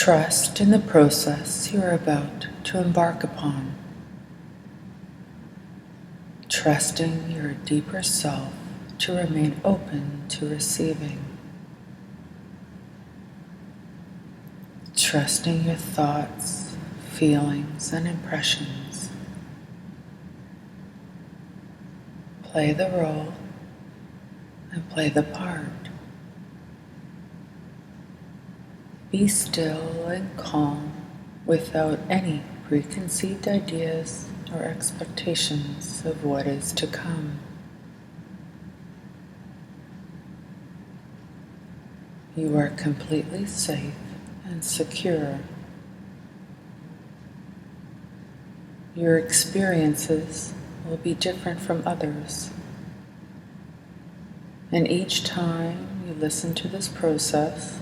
Trust in the process you are about to embark upon. Trusting your deeper self to remain open to receiving. Trusting your thoughts, feelings, and impressions. Play the role and play the part. Be still and calm without any preconceived ideas or expectations of what is to come. You are completely safe and secure. Your experiences will be different from others, and each time you listen to this process,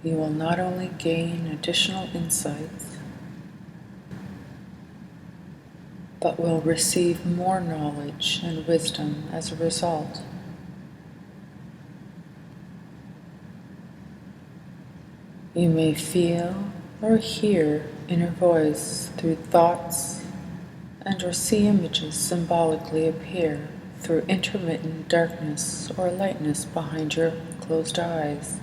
you will not only gain additional insights, but will receive more knowledge and wisdom as a result. You may feel or hear inner voice through thoughts and/or see images symbolically appear through intermittent darkness or lightness behind your closed eyes.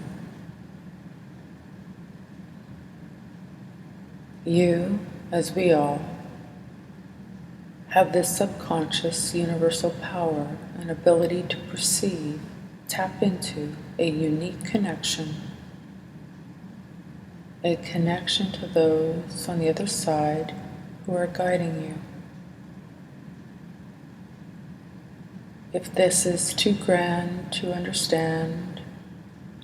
You, as we all, have this subconscious universal power and ability to perceive, tap into a unique connection, a connection to those on the other side who are guiding you. If this is too grand to understand,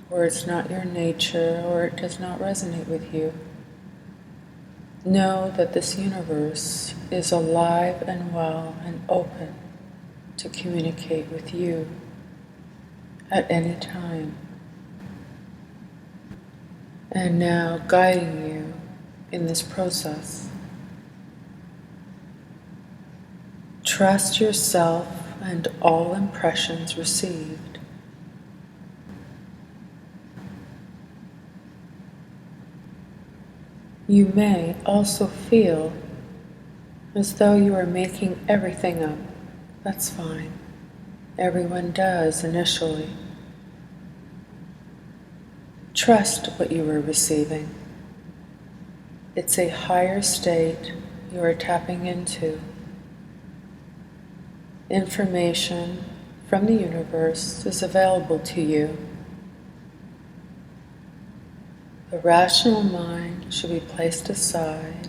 or it's not your nature, or it does not resonate with you, know that this universe is alive and well and open to communicate with you at any time. And now guiding you in this process. Trust yourself and all impressions received. You may also feel as though you are making everything up. That's fine. Everyone does initially. Trust what you are receiving. It's a higher state you are tapping into. Information from the universe is available to you. The rational mind should be placed aside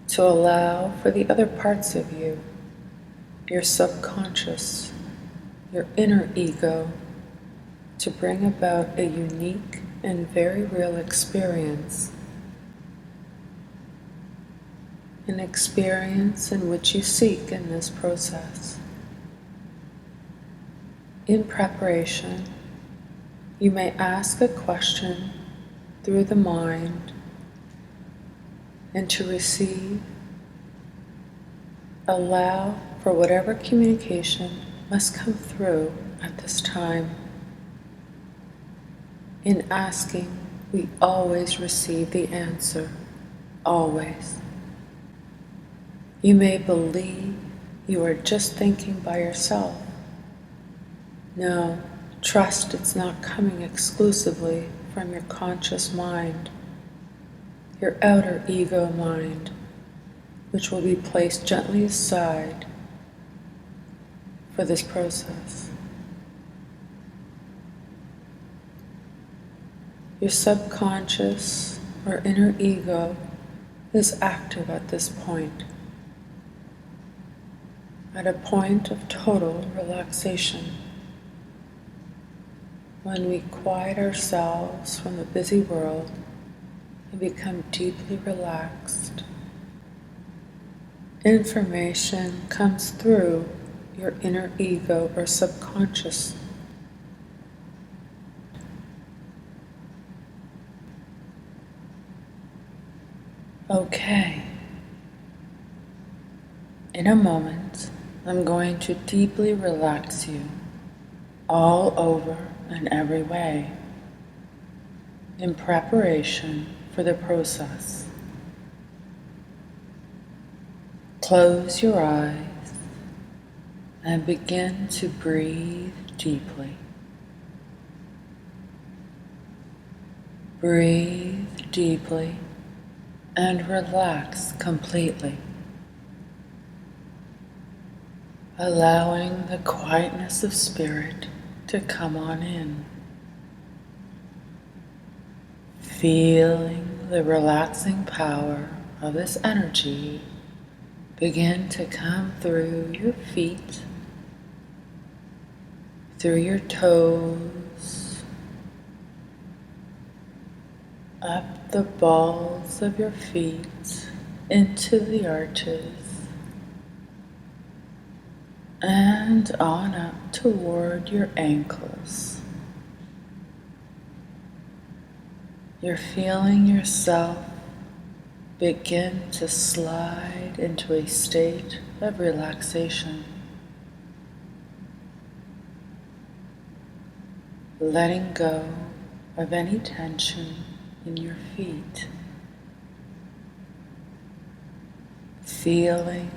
to allow for the other parts of you, your subconscious, your inner ego, to bring about a unique and very real experience. An experience in which you seek in this process. In preparation, you may ask a question through the mind, and to receive, allow for whatever communication must come through at this time. In asking, we always receive the answer, always. You may believe you are just thinking by yourself. No, trust it's not coming exclusively from your conscious mind, your outer ego mind, which will be placed gently aside for this process. Your subconscious or inner ego is active at this point, at a point of total relaxation. When we quiet ourselves from the busy world and become deeply relaxed, information comes through your inner ego or subconscious. Okay. In a moment, I'm going to deeply relax you all over and every way. in preparation for the process. Close your eyes and begin to breathe deeply. Breathe deeply and relax completely, allowing the quietness of spirit to come on in. Feeling the relaxing power of this energy begin to come through your feet, through your toes, up the balls of your feet, into the arches, and on up toward your ankles. You're feeling yourself begin to slide into a state of relaxation, letting go of any tension in your feet, feeling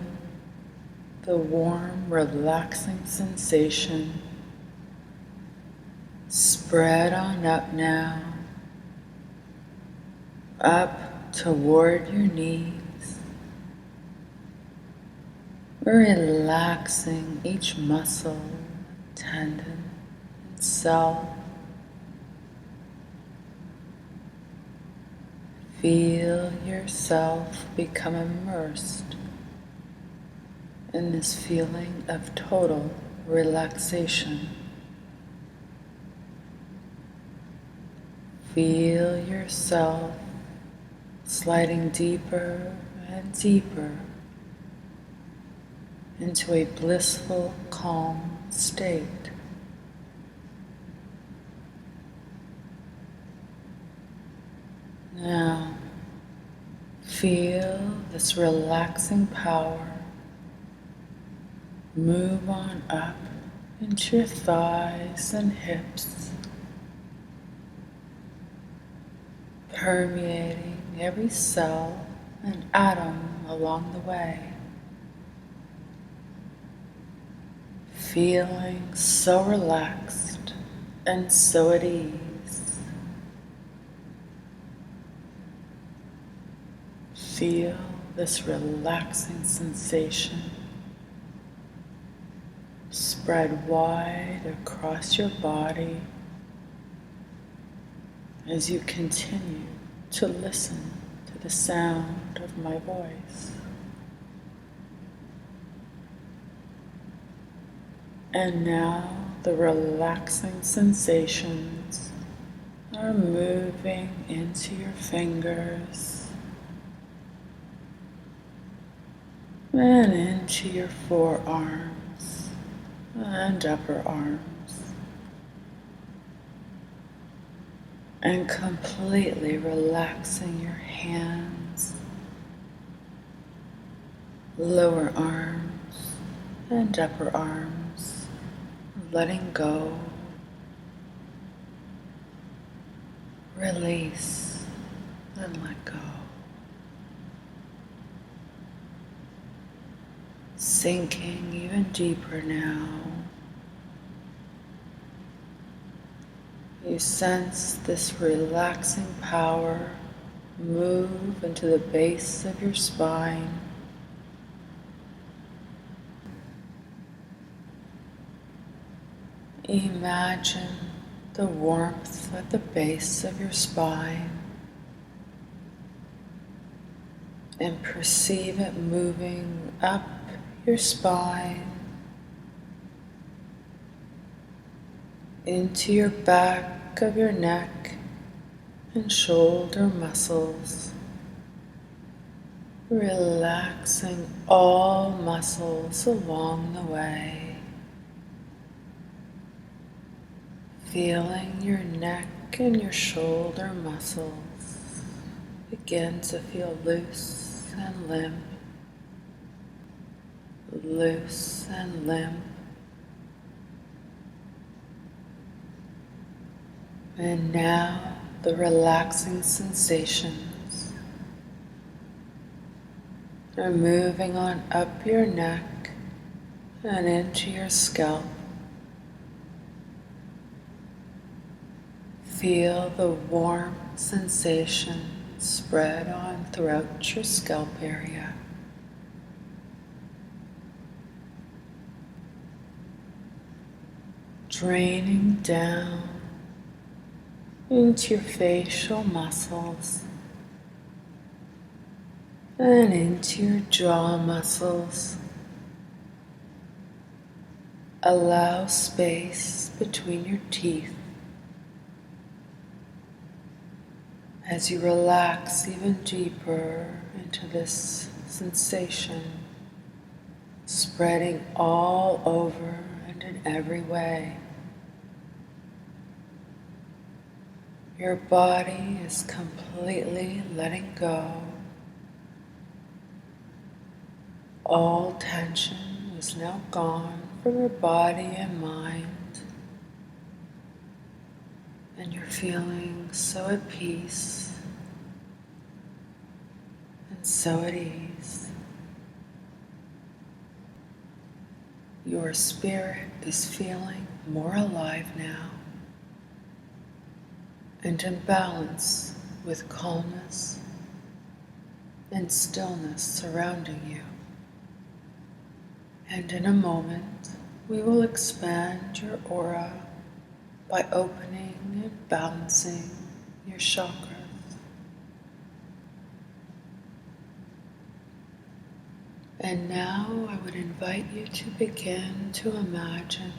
the warm, relaxing sensation spread on up now, up toward your knees, relaxing each muscle, tendon, and cell. Feel yourself become immersed in this feeling of total relaxation. Feel yourself sliding deeper and deeper into a blissful, calm state. Now, feel this relaxing power move on up into your thighs and hips, permeating every cell and atom along the way. Feeling so relaxed and so at ease. Feel this relaxing sensation spread wide across your body as you continue to listen to the sound of my voice. And now the relaxing sensations are moving into your fingers and into your forearms and upper arms, and completely relaxing your hands, lower arms and upper arms, letting go, release and let go. Sinking even deeper now, you sense this relaxing power move into the base of your spine. Imagine the warmth at the base of your spine and perceive it moving up your spine into your back of your neck and shoulder muscles, relaxing all muscles along the way, feeling your neck and your shoulder muscles begin to feel loose and limp, loose and limp. And now the relaxing sensations are moving on up your neck and into your scalp. Feel the warm sensation spread on throughout your scalp area. Draining down into your facial muscles and into your jaw muscles. Allow space between your teeth as you relax even deeper into this sensation, spreading all over and in every way. Your body is completely letting go. All tension is now gone from your body and mind, and you're feeling so at peace and so at ease. Your spirit is feeling more alive now and in balance with calmness and stillness surrounding you. And in a moment, we will expand your aura by opening and balancing your chakras. And now I would invite you to begin to imagine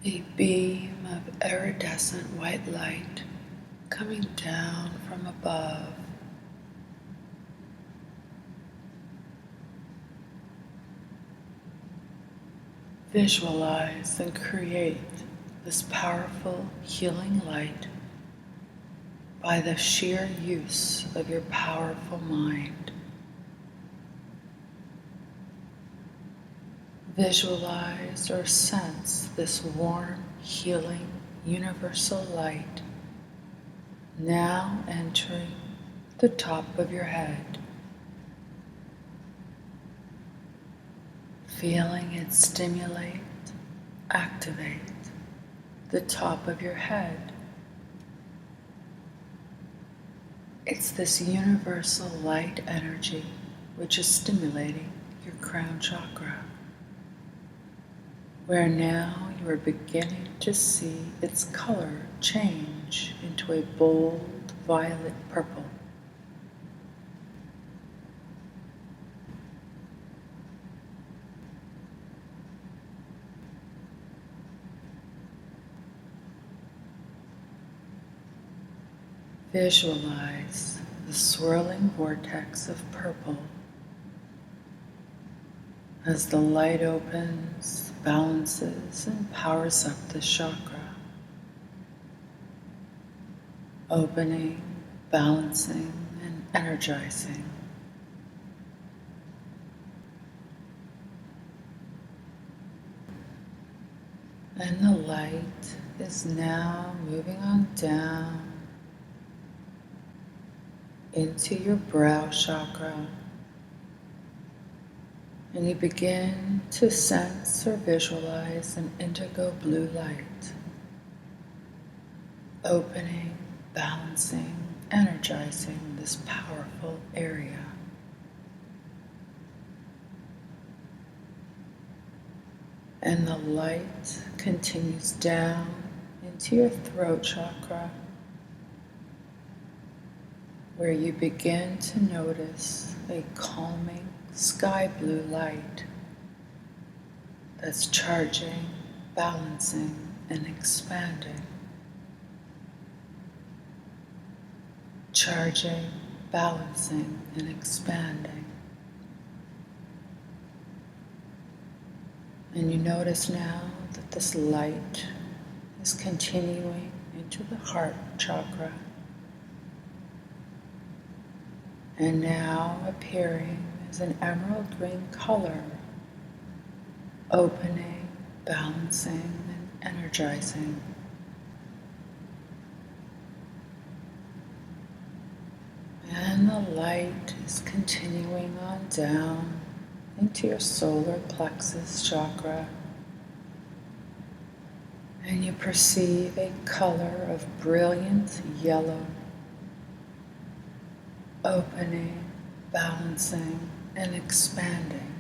a beam of iridescent white light coming down from above. Visualize and create this powerful healing light by the sheer use of your powerful mind. Visualize or sense this warm, healing, universal light now entering the top of your head. Feeling it stimulate, activate the top of your head. It's this universal light energy which is stimulating your crown chakra, where now you are beginning to see its color change into a bold violet purple. Visualize the swirling vortex of purple as the light opens, balances, and powers up the chakra. Opening, balancing, and energizing. And the light is now moving on down into your brow chakra, and you begin to sense or visualize an indigo blue light, opening, balancing, energizing this powerful area. And the light continues down into your throat chakra, where you begin to notice a calming sky blue light that's charging, balancing, and expanding. Charging, balancing, and expanding. And you notice now that this light is continuing into the heart chakra, and now appearing as an emerald green color, opening, balancing, and energizing. And the light is continuing on down into your solar plexus chakra. And you perceive a color of brilliant yellow, opening, balancing, and expanding.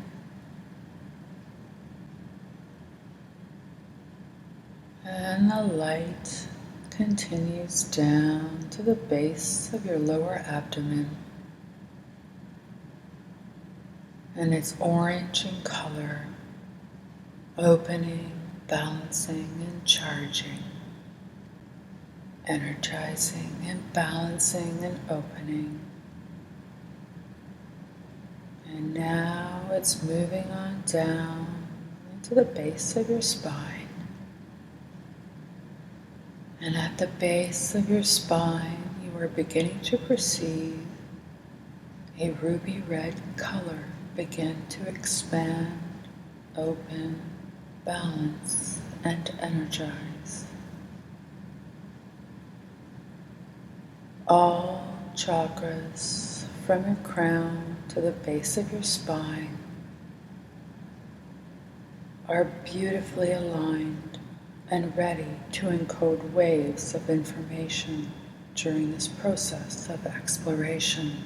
And the light continues down to the base of your lower abdomen. And it's orange in color, opening, balancing, and charging, energizing and balancing and opening. And now it's moving on down into the base of your spine. And at the base of your spine, you are beginning to perceive a ruby red color begin to expand, open, balance, and energize. All chakras from your crown to the base of your spine are beautifully aligned and ready to encode waves of information during this process of exploration.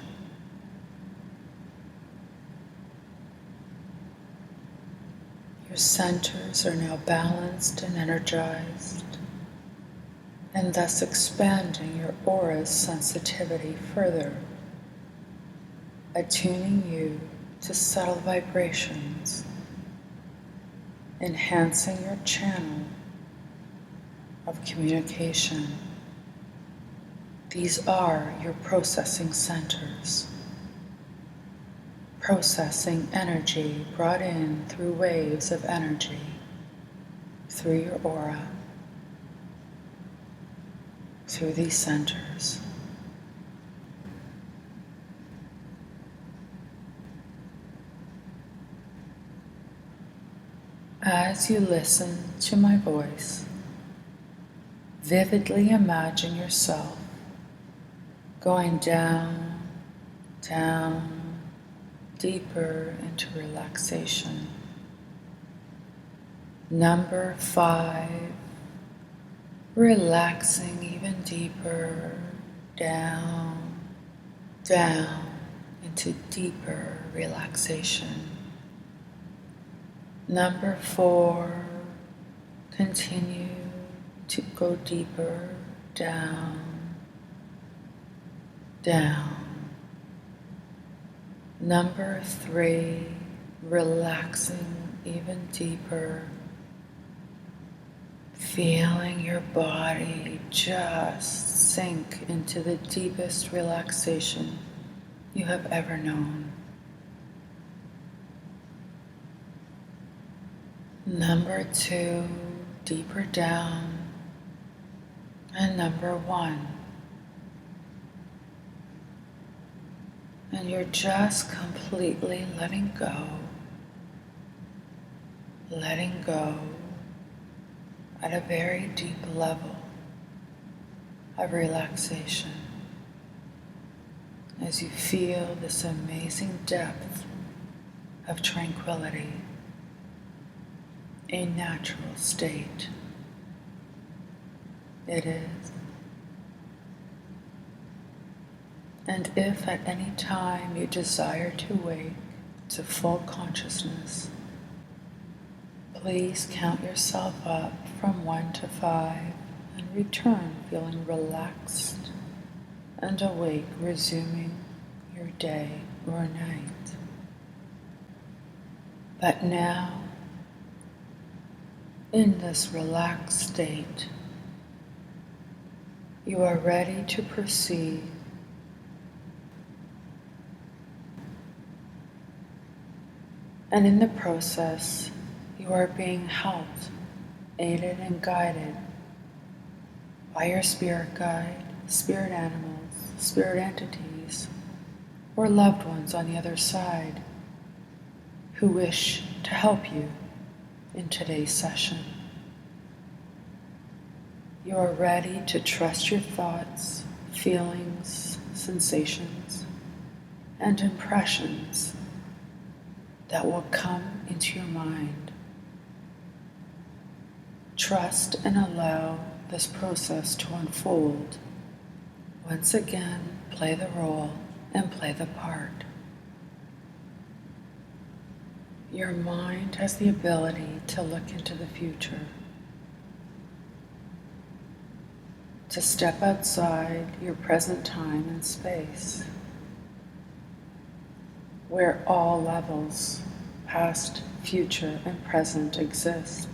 Your centers are now balanced and energized, and thus expanding your aura's sensitivity further, attuning you to subtle vibrations, enhancing your channel of communication. These are your processing centers, processing energy brought in through waves of energy through your aura, through these centers. As you listen to my voice, vividly imagine yourself going down, down, deeper into relaxation. Number 5, relaxing even deeper, down, down into deeper relaxation. Number 4, continue to go deeper, down, down. Number 3, relaxing even deeper, feeling your body just sink into the deepest relaxation you have ever known. Number 2, deeper down. And number 1. And you're just completely letting go at a very deep level of relaxation as you feel this amazing depth of tranquility, a natural state. It is. And if at any time you desire to wake to full consciousness, please count yourself up from 1 to 5 and return feeling relaxed and awake, resuming your day or night. But now, in this relaxed state, you are ready to proceed and in the process, you are being helped, aided, and guided by your spirit guide, spirit animals, spirit entities, or loved ones on the other side who wish to help you in today's session. You are ready to trust your thoughts, feelings, sensations, and impressions that will come into your mind. Trust and allow this process to unfold. Once again, play the role and play the part. Your mind has the ability to look into the future, to step outside your present time and space, where all levels, past, future, and present, exist.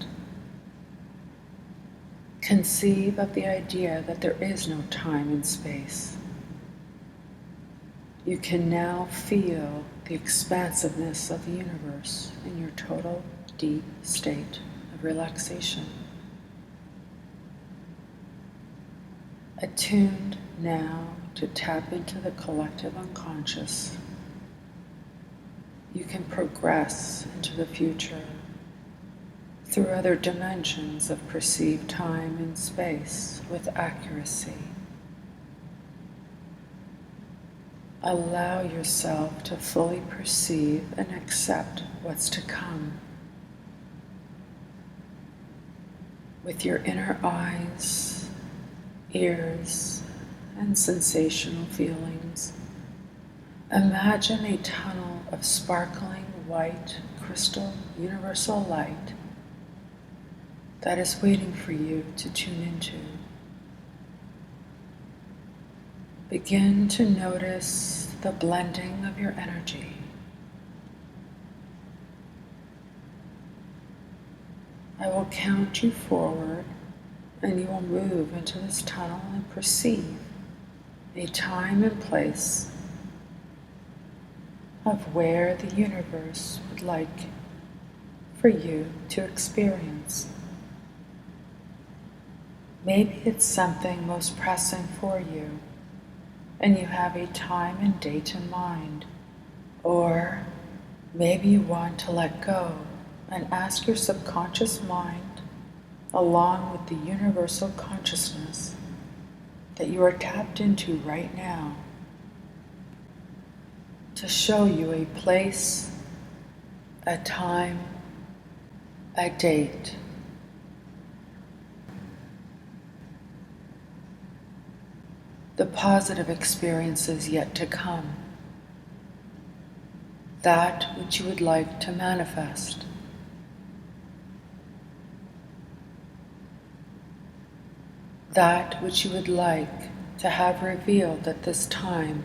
Conceive of the idea that there is no time and space. You can now feel the expansiveness of the universe in your total, deep state of relaxation. Attuned now to tap into the collective unconscious, you can progress into the future through other dimensions of perceived time and space with accuracy. Allow yourself to fully perceive and accept what's to come. With your inner eyes, ears, and sensational feelings, imagine a tunnel of sparkling white crystal universal light that is waiting for you to tune into. Begin to notice the blending of your energy. I will count you forward, and you will move into this tunnel and perceive a time and place of where the universe would like for you to experience. Maybe it's something most pressing for you, and you have a time and date in mind. Or maybe you want to let go and ask your subconscious mind, along with the universal consciousness that you are tapped into right now, to show you a place, a time, a date. The positive experiences yet to come, that which you would like to manifest. That which you would like to have revealed at this time.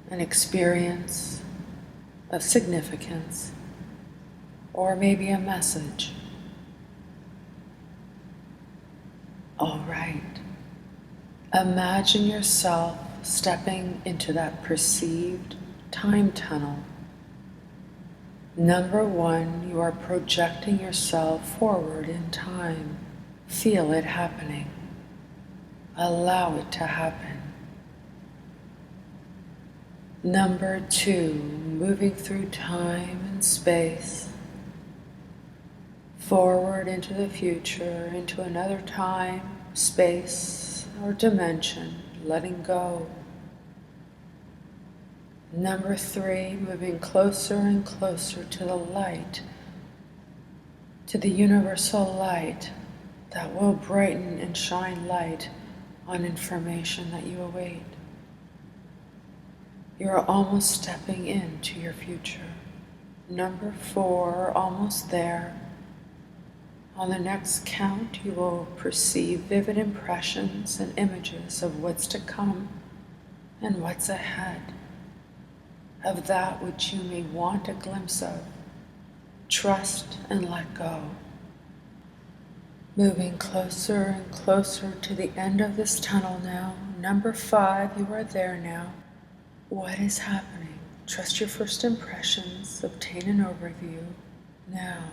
An experience of significance, or maybe a message. All right. Imagine yourself stepping into that perceived time tunnel. Number one, you are projecting yourself forward in time. Feel it happening. Allow it to happen. Number two, moving through time and space, forward into the future, into another time, space, or dimension, letting go. Number three, moving closer and closer to the light, to the universal light that will brighten and shine light on information that you await. You are almost stepping into your future. Number four, almost there. On the next count, you will perceive vivid impressions and images of what's to come and what's ahead, of that which you may want a glimpse of. Trust and let go. Moving closer and closer to the end of this tunnel now. Number five, you are there now. What is happening? Trust your first impressions. Obtain an overview now.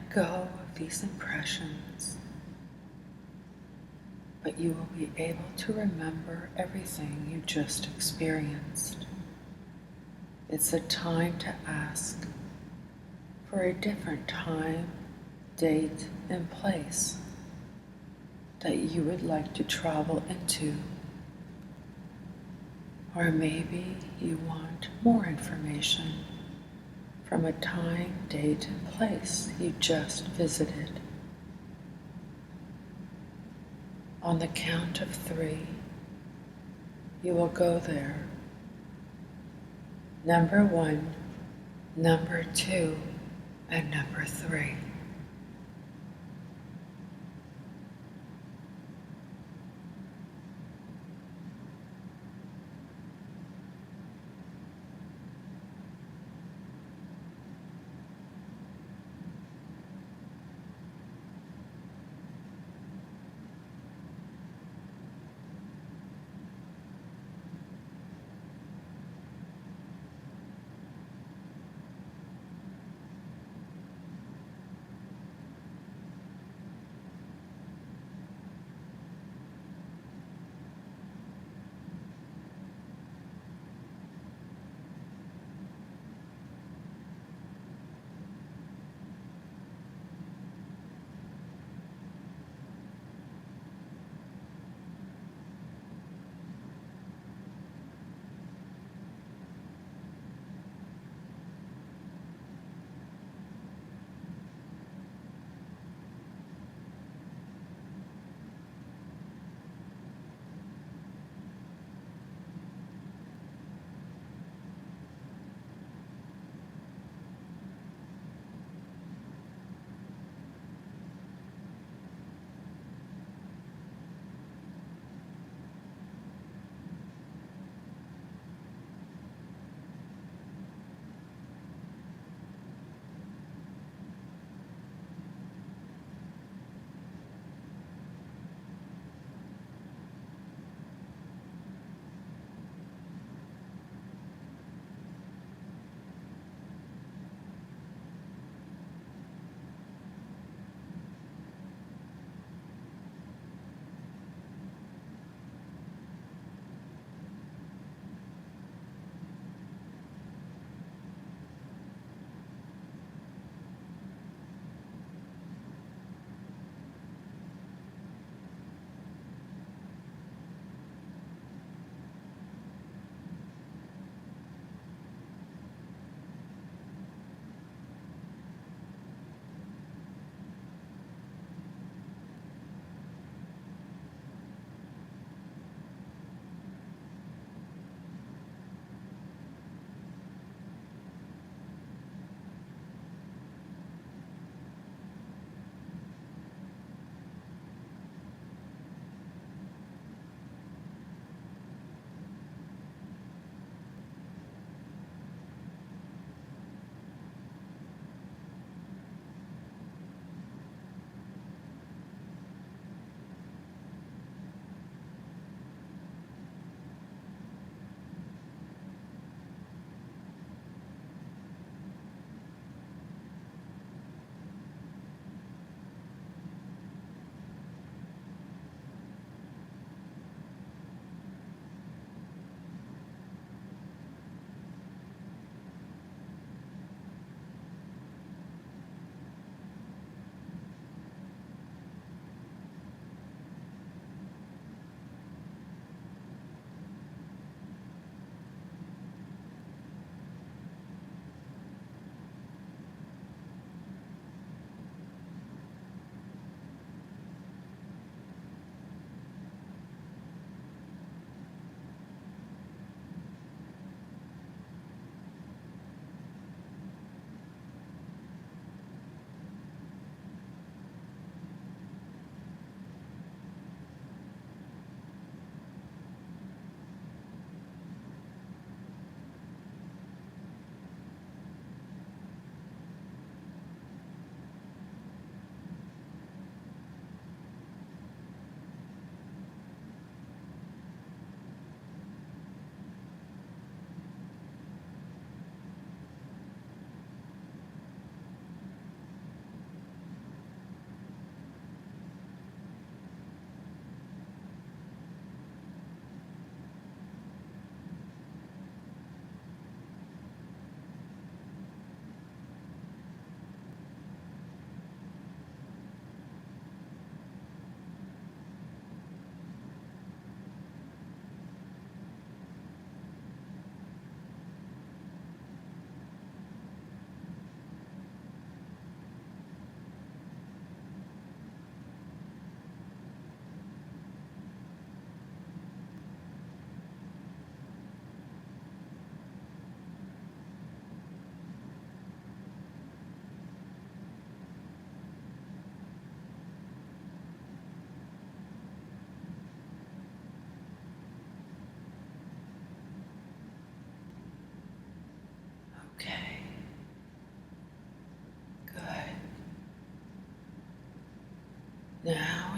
let go of these impressions, but you will be able to remember everything you just experienced. It's a time to ask for a different time, date, and place that you would like to travel into. Or maybe you want more information from a time, date, and place you just visited. On the count of 3, you will go there. Number 1, number 2, and number 3.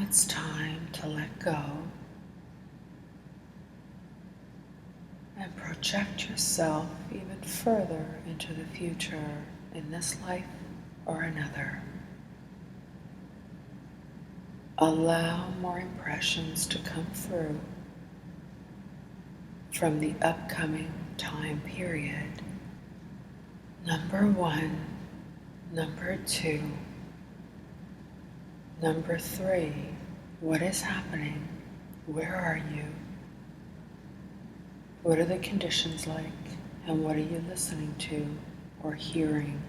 it's time to let go and project yourself even further into the future in this life or another. Allow more impressions to come through from the upcoming time period. Number 1, number 2, number 3, what is happening? Where are you? What are the conditions like? And what are you listening to or hearing?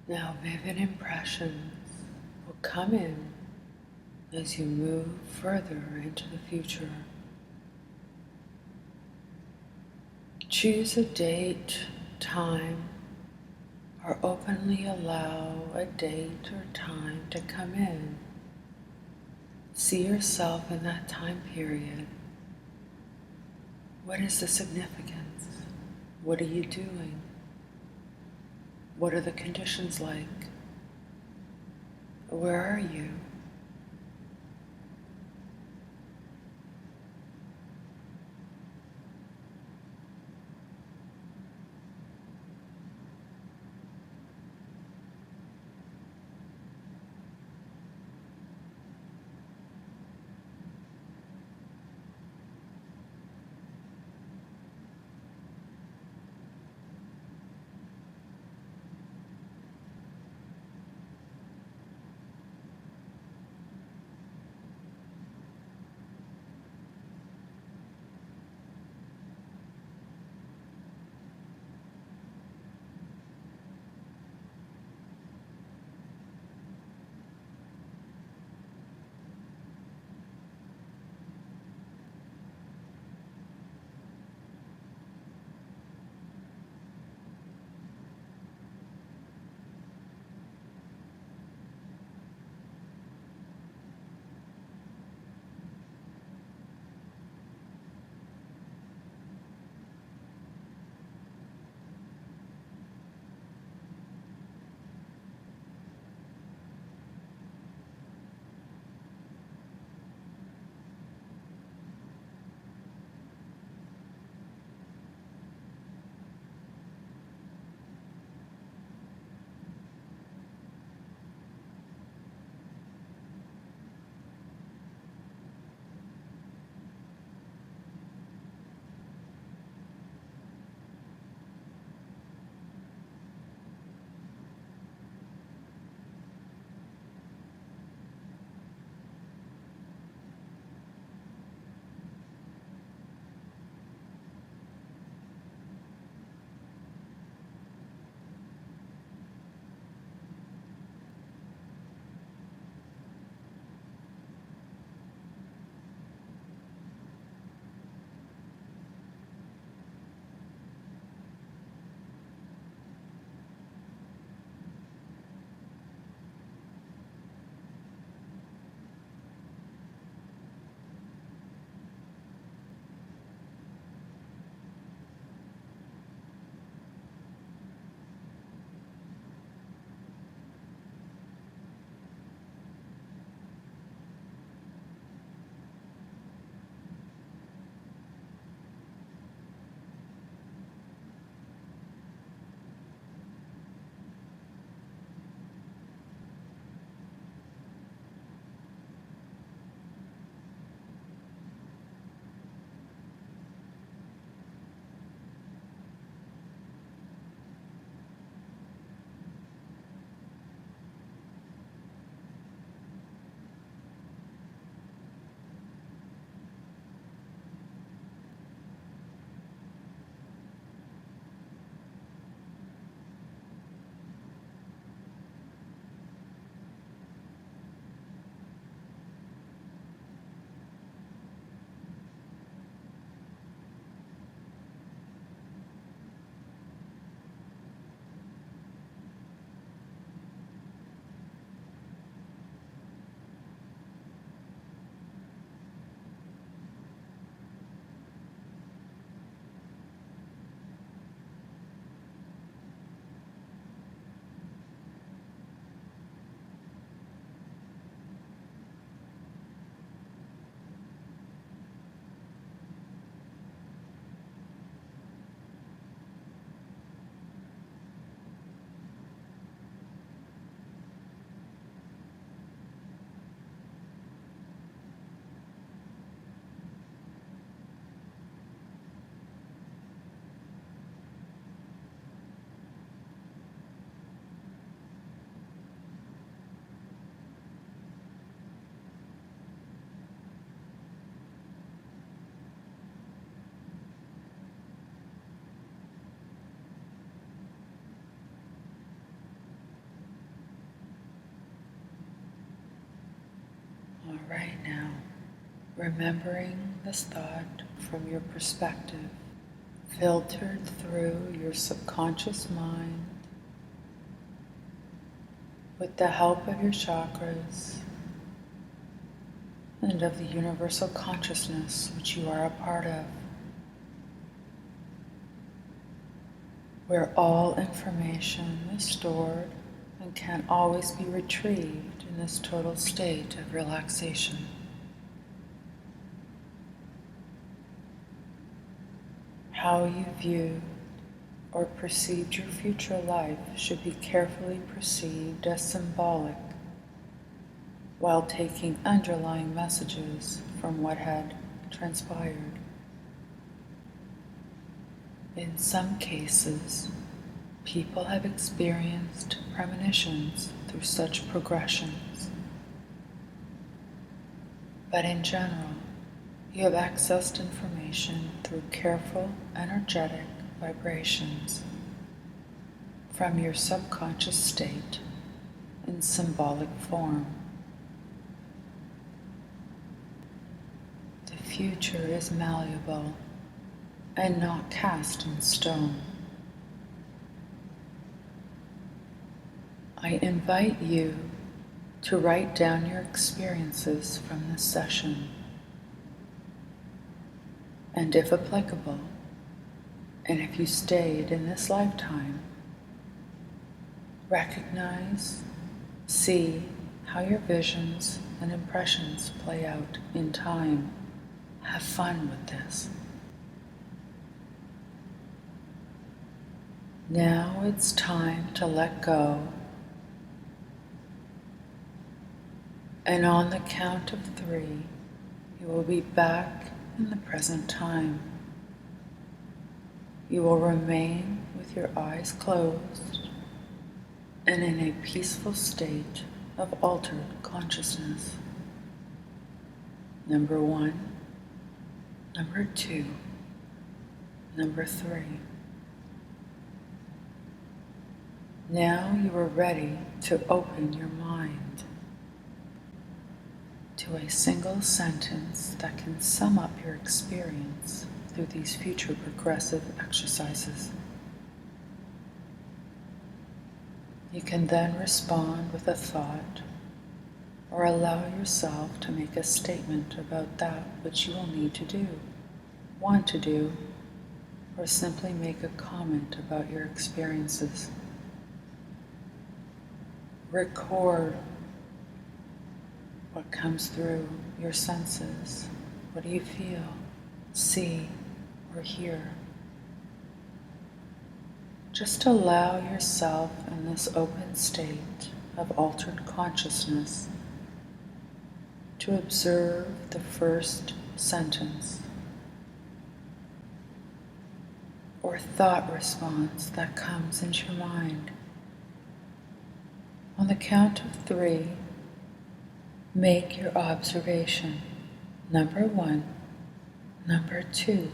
Now vivid impressions will come in as you move further into the future. Choose a date, time, or openly allow a date or time to come in. See yourself in that time period. What is the significance? What are you doing? What are the conditions like? Where are you? All right, now, remembering this thought from your perspective, filtered through your subconscious mind with the help of your chakras and of the universal consciousness which you are a part of, where all information is stored and can always be retrieved in this total state of relaxation. How you viewed or perceived your future life should be carefully perceived as symbolic, while taking underlying messages from what had transpired. In some cases, people have experienced premonitions through such progressions, but in general, you have accessed information through careful, energetic vibrations from your subconscious state in symbolic form. The future is malleable and not cast in stone. I invite you to write down your experiences from this session, and if applicable, and if you stayed in this lifetime, recognize, see how your visions and impressions play out in time. Have fun with this. Now it's time to let go, and on the count of 3, you will be back in the present time. You will remain with your eyes closed and in a peaceful state of altered consciousness. Number 1, number 2, number 3. Now you are ready to open your mind to a single sentence that can sum up your experience through these future progressive exercises. You can then respond with a thought or allow yourself to make a statement about that which you will need to do, want to do, or simply make a comment about your experiences. Record what comes through your senses. What do you feel, see, or hear? Just allow yourself in this open state of altered consciousness to observe the first sentence or thought response that comes into your mind. On the count of 3, make your observation. Number 1, number 2,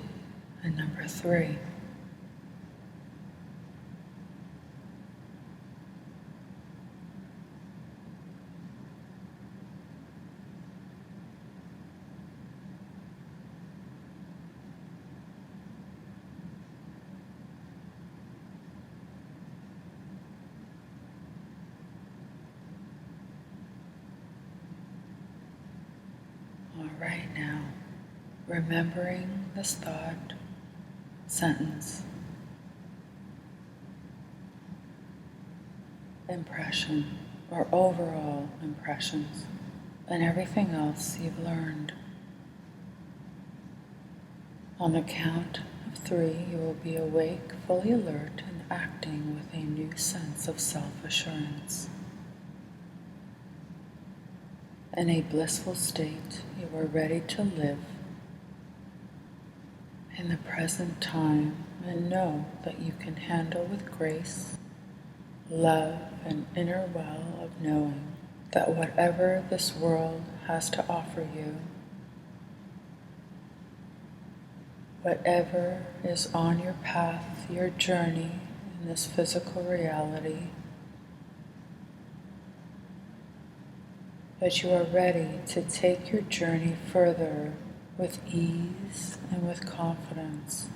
and number 3. All right, now, remembering this thought, sentence, impression, or overall impressions, and everything else you've learned. On the count of 3, you will be awake, fully alert, and acting with a new sense of self-assurance. In a blissful state, you are ready to live in the present time and know that you can handle with grace, love, and inner well of knowing that whatever this world has to offer you, whatever is on your path, your journey in this physical reality, that you are ready to take your journey further with ease and with confidence.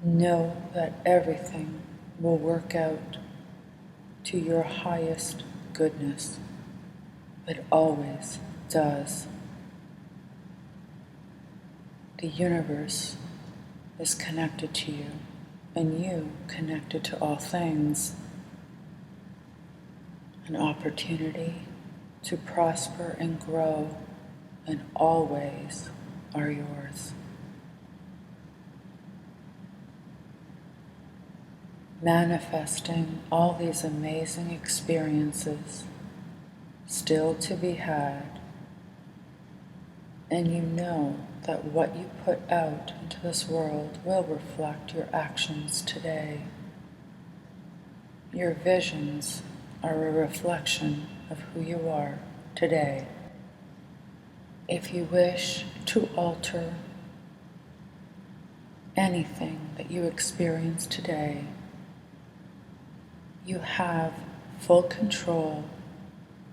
Know that everything will work out to your highest goodness. It always does. The universe is connected to you, and you connected to all things. An opportunity to prosper and grow in all ways are yours. Manifesting all these amazing experiences still to be had, and you know that what you put out into this world will reflect your actions today. Your visions are a reflection of who you are today. If you wish to alter anything that you experience today, you have full control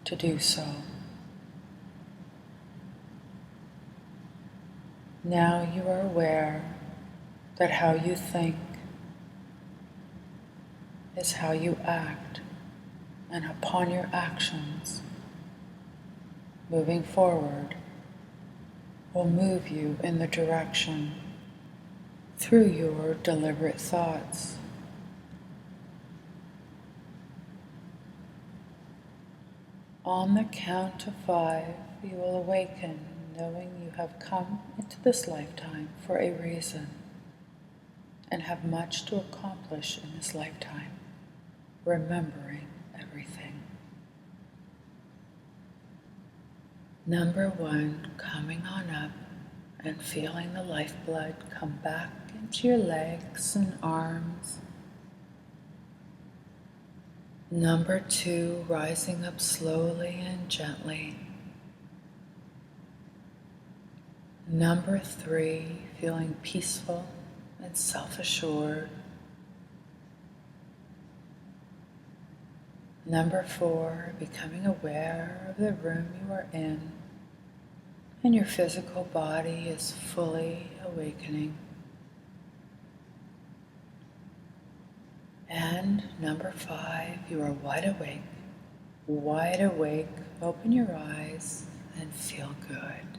to do so. Now you are aware that how you think is how you act, and upon your actions, moving forward, will move you in the direction through your deliberate thoughts. On the count of 5, you will awaken, knowing you have come into this lifetime for a reason and have much to accomplish in this lifetime, remembering everything. Number 1, coming on up and feeling the lifeblood come back into your legs and arms. Number 2, rising up slowly and gently. Number 3, feeling peaceful and self-assured. Number 4, becoming aware of the room you are in, and your physical body is fully awakening. And number 5, you are wide awake, open your eyes and feel good.